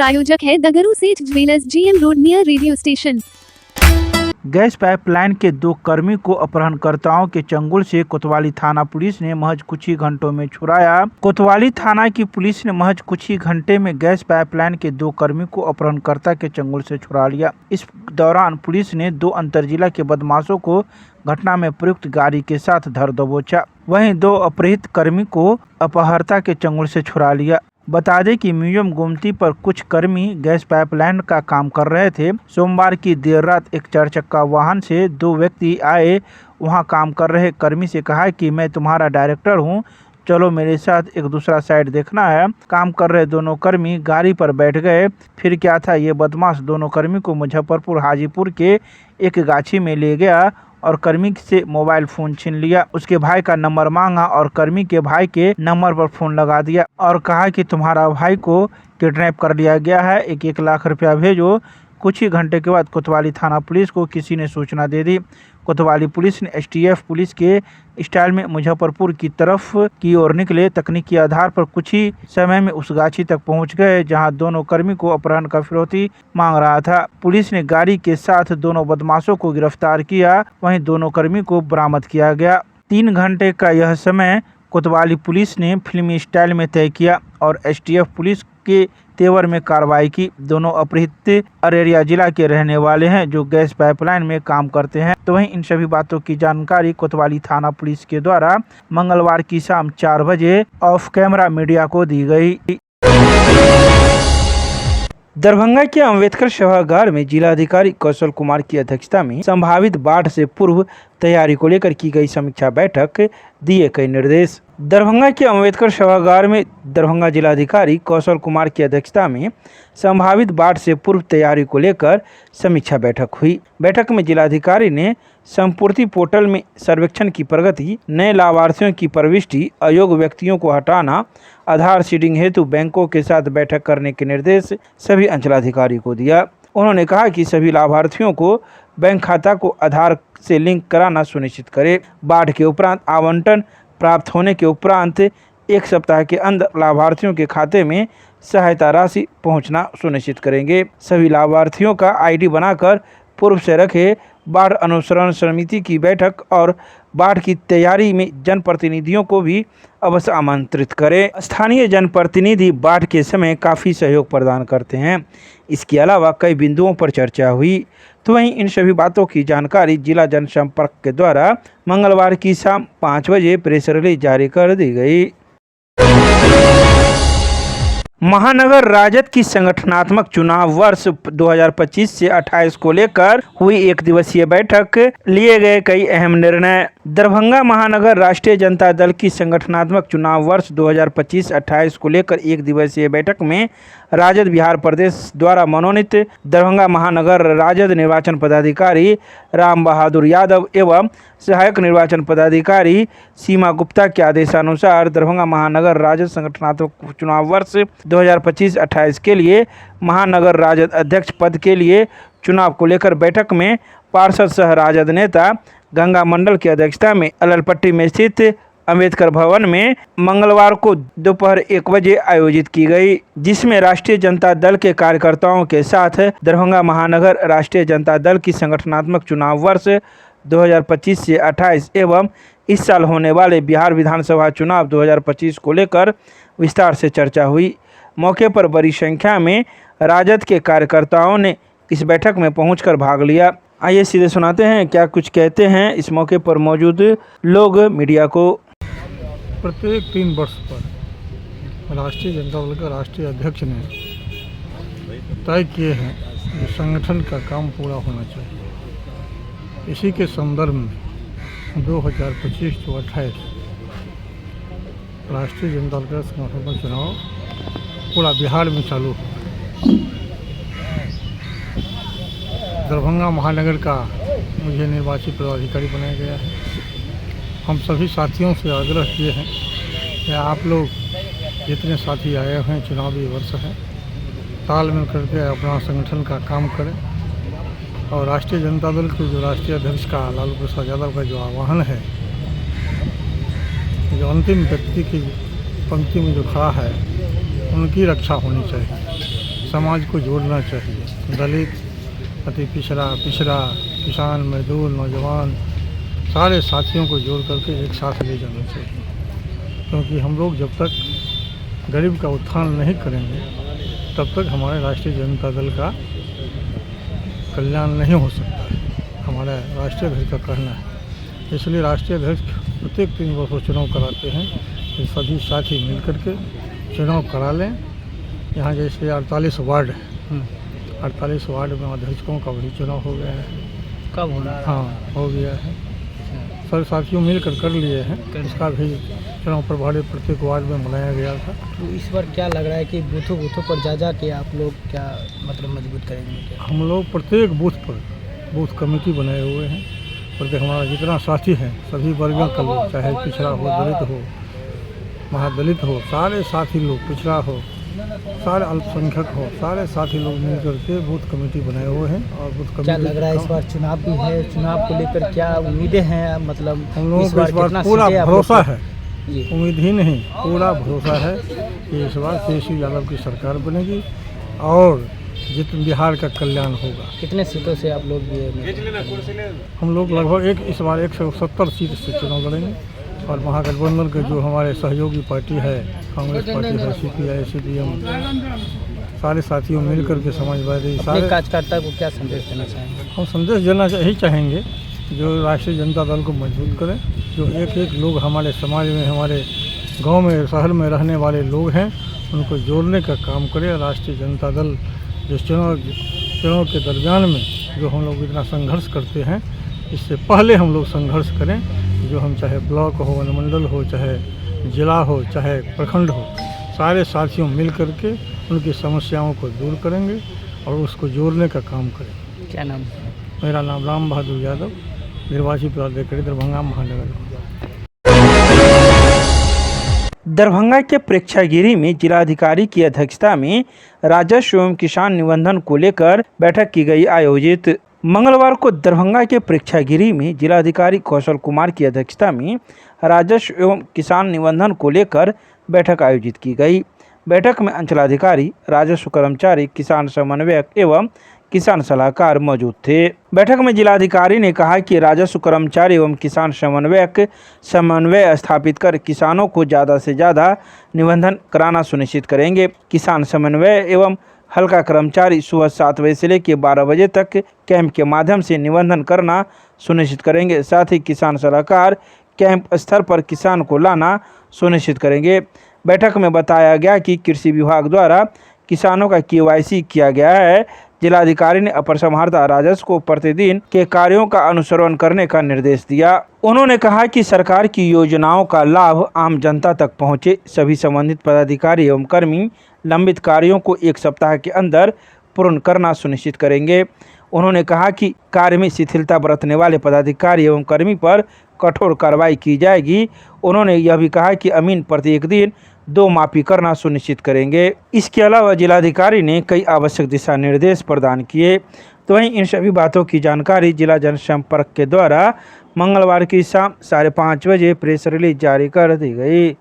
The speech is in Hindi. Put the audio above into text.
प्रायोजक है दगरू सेठ jewellers, GM road near radio station. Gas pipeline के 2 कर्मी को अपहरणकर्ताओं के चंगुल से कोतवाली थाना पुलिस ने महज कुछ ही घंटों में छुड़ाया। कोतवाली थाना की पुलिस ने महज कुछ ही घंटे में गैस पाइपलाइन के 2 कर्मी को अपहरणकर्ता के चंगुल से छुड़ा लिया। इस दौरान पुलिस ने 2 अंतरजिला के बदमाशों को घटना में प्रयुक्त गाड़ी के साथ धर दबोचा। वहीं 2 अपहृत कर्मी को अपहर्ता के चंगुल से छुड़ा लिया। बता दें कि म्यूजियम गोमती पर कुछ कर्मी गैस पाइपलाइन का काम कर रहे थे। सोमवार की देर रात एक 4 चक्का वाहन से 2 व्यक्ति आए। वहां काम कर रहे कर्मी से कहा कि मैं तुम्हारा डायरेक्टर हूं, चलो मेरे साथ एक दूसरा साइड देखना है। काम कर रहे दोनों कर्मी गाड़ी पर बैठ गए। फिर क्या था, ये बदमाश दोनों कर्मी को मुजफ्फरपुर हाजीपुर के एक गाछी में ले गया और कर्मी से मोबाइल फोन छीन लिया। उसके भाई का नंबर मांगा और कर्मी के भाई के नंबर पर फोन लगा दिया और कहा कि तुम्हारा भाई को किडनैप कर लिया गया है, 1 लाख रुपया भेजो। कुछ ही घंटे के बाद कोतवाली थाना पुलिस को किसी ने सूचना दे दी। कोतवाली पुलिस ने STF पुलिस के स्टाइल में मुजफ्फरपुर की तरफ की ओर निकले। तकनीकी आधार पर कुछ ही समय में उस गाछी तक पहुंच गए जहां दोनों कर्मी को अपहरण का फिरौती मांग रहा था। पुलिस ने गाड़ी के साथ दोनों बदमाशों को गिरफ्तार किया, वहीं दोनों कर्मी को बरामद किया गया। 3 घंटे का यह समय कोतवाली पुलिस ने फिल्मी स्टाइल में तय किया और STF पुलिस के तेवर में कार्रवाई की। दोनों अपहृत अररिया जिला के रहने वाले हैं जो गैस पाइपलाइन में काम करते हैं। तो वहीं इन सभी बातों की जानकारी कोतवाली थाना पुलिस के द्वारा मंगलवार की शाम 4 बजे ऑफ कैमरा मीडिया को दी गई। दरभंगा के अम्बेडकर सभागार में जिलाधिकारी कौशल कुमार की अध्यक्षता में संभावित बाढ़ से पूर्व तैयारी को लेकर की गई समीक्षा बैठक, दिए गए निर्देश। दरभंगा के अम्बेडकर सभागार में दरभंगा जिलाधिकारी कौशल कुमार की अध्यक्षता में संभावित बाढ़ से पूर्व तैयारी को लेकर समीक्षा बैठक हुई। बैठक में जिलाधिकारी ने संपूर्ति पोर्टल में सर्वेक्षण की प्रगति, नए लाभार्थियों की प्रविष्टि, अयोग्य व्यक्तियों को हटाना, आधार सीडिंग हेतु बैंकों के साथ बैठक करने के निर्देश सभी अंचलाधिकारी को दिया। उन्होंने कहा कि सभी लाभार्थियों को बैंक खाता को आधार से लिंक कराना सुनिश्चित करें। बाढ़ के उपरांत आवंटन प्राप्त होने के उपरांत 1 सप्ताह के अंदर लाभार्थियों के खाते में सहायता राशि पहुंचना सुनिश्चित करेंगे। सभी लाभार्थियों का ID बनाकर पूर्व से रखे। बाढ़ अनुसरण समिति की बैठक और बाढ़ की तैयारी में जनप्रतिनिधियों को भी अवश्य आमंत्रित करें। स्थानीय जनप्रतिनिधि बाढ़ के समय काफ़ी सहयोग प्रदान करते हैं। इसके अलावा कई बिंदुओं पर चर्चा हुई। तो वहीं इन सभी बातों की जानकारी जिला जनसंपर्क के द्वारा मंगलवार की शाम 5 बजे प्रेस रिलीज जारी कर दी गई। महानगर राजद की संगठनात्मक चुनाव वर्ष 2025 से 28 को लेकर हुई 1 दिवसीय बैठक, लिए गए कई अहम निर्णय। दरभंगा महानगर राष्ट्रीय जनता दल की संगठनात्मक चुनाव वर्ष 2025-28 को लेकर 1 दिवसीय बैठक में राजद बिहार प्रदेश द्वारा मनोनीत दरभंगा महानगर राजद निर्वाचन पदाधिकारी राम बहादुर यादव एवं सहायक निर्वाचन पदाधिकारी सीमा गुप्ता के आदेशानुसार दरभंगा महानगर राजद संगठनात्मक चुनाव वर्ष 2025-28 के लिए महानगर राजद अध्यक्ष पद के लिए चुनाव को लेकर बैठक में पार्षद सह राजद नेता गंगा मंडल की अध्यक्षता में अललपट्टी में स्थित अम्बेडकर भवन में मंगलवार को दोपहर 1 बजे आयोजित की गई, जिसमें राष्ट्रीय जनता दल के कार्यकर्ताओं के साथ दरभंगा महानगर राष्ट्रीय जनता दल की संगठनात्मक चुनाव वर्ष 2025 से 28 एवं इस साल होने वाले बिहार विधानसभा चुनाव 2025 को लेकर विस्तार से चर्चा हुई। मौके पर बड़ी संख्या में राजद के कार्यकर्ताओं ने इस बैठक में पहुंचकर भाग लिया। आइए सीधे सुनाते हैं क्या कुछ कहते हैं इस मौके पर मौजूद लोग मीडिया को। प्रत्येक 3 वर्ष पर राष्ट्रीय जनता दल के राष्ट्रीय अध्यक्ष ने तय किए हैं कि संगठन का काम पूरा होना चाहिए। इसी के संदर्भ में 2025 से 28 राष्ट्रीय जनता दल का संगठन का चुनाव पूरा बिहार में चालू हो। दरभंगा महानगर का मुझे निर्वाचित पदाधिकारी बनाया गया है। हम सभी साथियों से आग्रह किए हैं कि आप लोग जितने साथी आए हैं, चुनावी वर्ष है, तालमेल करके अपना संगठन का काम करें और राष्ट्रीय जनता दल के जो राष्ट्रीय अध्यक्ष का लालू प्रसाद यादव का जो आह्वान है, जो अंतिम व्यक्ति की पंक्ति में जो खड़ा है, उनकी रक्षा होनी चाहिए। समाज को जोड़ना चाहिए। दलित, अति पिछड़ा, किसान, मजदूर, नौजवान, सारे साथियों को जोड़ करके एक साथ ले जाना चाहिए, क्योंकि हम लोग जब तक गरीब का उत्थान नहीं करेंगे तब तक हमारे राष्ट्रीय जनता दल का कल्याण नहीं हो सकता है। हमारा राष्ट्रीय अध्यक्ष का कहना है, इसलिए राष्ट्रीय अध्यक्ष प्रत्येक 3 वर्षों चुनाव कराते हैं कि सभी साथी मिल करके चुनाव करा लें। यहाँ जैसे 48 वार्ड है, 48 वार्ड में अध्यक्षों का भी चुनाव हो गया है। कब होना? हाँ, हो गया है। सर साथियों मिलकर कर लिए हैं। इसका भी चुनाव प्रभारी प्रत्येक वार्ड में मनाया गया था। तो इस बार क्या लग रहा है कि बूथों पर जा के आप लोग क्या मतलब मजबूत करेंगे क्या? हम लोग प्रत्येक बूथ पर बूथ कमेटी बनाए हुए हैं। प्रत्येक हमारा जितना साथी हैं सभी वर्गों का लोग, चाहे पिछड़ा हो, दलित हो, महादलित हो, सारे साथी लोग, पिछड़ा हो, सारे अल्पसंख्यक हो, सारे साथी लोग मिलकर के बूथ कमेटी बनाए हुए हैं। और बूथ कमेटी क्या लग रहा है इस बार चुनाव भी है, चुनाव को लेकर क्या उम्मीदें हैं? मतलब हम लोगों को इस बार कितना पूरा सीटें आप भरोसा लोग- है, जी। उम्मीद ही नहीं, पूरा भरोसा है कि इस बार केसी यादव की सरकार बनेगी और बिहार का कल्याण होगा। कितने सीटों से आप लोग ये हम लोग लगभग इस बार 170 सीट से चुनाव लड़ेंगे और महागठबंधन के जो हमारे सहयोगी पार्टी है, कांग्रेस पार्टी है, CPI, CPM, सारे साथियों मिलकर के समाजवादी अपने सारे कार्यकर्ता को क्या संदेश देना चाहेंगे? हम संदेश देना यही चाहेंगे जो राष्ट्रीय जनता दल को मजबूत करें। जो एक लोग हमारे समाज में, हमारे गांव में, शहर में रहने वाले लोग हैं, उनको जोड़ने का काम करें। राष्ट्रीय जनता दल जो चुनाव के दरमियान में जो हम लोग इतना संघर्ष करते हैं, इससे पहले हम लोग संघर्ष करें। जो हम चाहे ब्लॉक हो, अनुमंडल हो, चाहे जिला हो, चाहे प्रखंड हो, सारे साथियों मिल करके उनकी समस्याओं को दूर करेंगे और उसको जोड़ने का काम करें। क्या नाम? मेरा नाम राम बहादुर यादव, निर्वाची पदाधिकारी दरभंगा महानगर। दरभंगा के प्रेक्षागिरी में जिलाधिकारी की अध्यक्षता में राजस्व एवं किसान निबंधन को लेकर बैठक की गई आयोजित। मंगलवार को दरभंगा के प्रेक्षागिरी में जिलाधिकारी कौशल कुमार की अध्यक्षता में राजस्व एवं किसान निबंधन को लेकर बैठक आयोजित की गई। बैठक में अंचलाधिकारी, राजस्व कर्मचारी, किसान समन्वयक एवं किसान सलाहकार मौजूद थे। बैठक में जिलाधिकारी ने कहा कि राजस्व कर्मचारी एवं किसान समन्वयक समन्वय स्थापित कर किसानों को ज़्यादा से ज़्यादा निबंधन कराना सुनिश्चित करेंगे। किसान समन्वय एवं हल्का कर्मचारी सुबह 7 बजे से लेकर 12 बजे तक कैंप के माध्यम से निबंधन करना सुनिश्चित करेंगे। साथ ही किसान सलाहकार कैंप स्तर पर किसान को लाना सुनिश्चित करेंगे। बैठक में बताया गया कि कृषि विभाग द्वारा किसानों का KYC किया गया है। जिलाधिकारी ने अपर समाहर्ता राजस्व को प्रतिदिन के कार्यों का अनुसरण करने का निर्देश दिया। उन्होंने कहा कि सरकार की योजनाओं का लाभ आम जनता तक पहुंचे। सभी संबंधित पदाधिकारी एवं कर्मी लंबित कार्यों को 1 सप्ताह के अंदर पूर्ण करना सुनिश्चित करेंगे। उन्होंने कहा कि कार्य में शिथिलता बरतने वाले पदाधिकारी एवं कर्मी पर कठोर कार्रवाई की जाएगी। उन्होंने यह भी कहा कि अमीन प्रत्येक दिन 2 माफी करना सुनिश्चित करेंगे। इसके अलावा जिलाधिकारी ने कई आवश्यक दिशा निर्देश प्रदान किए। तो वहीं इन सभी बातों की जानकारी जिला जनसंपर्क के द्वारा मंगलवार की शाम 5:30 बजे प्रेस रिलीज जारी कर दी गई।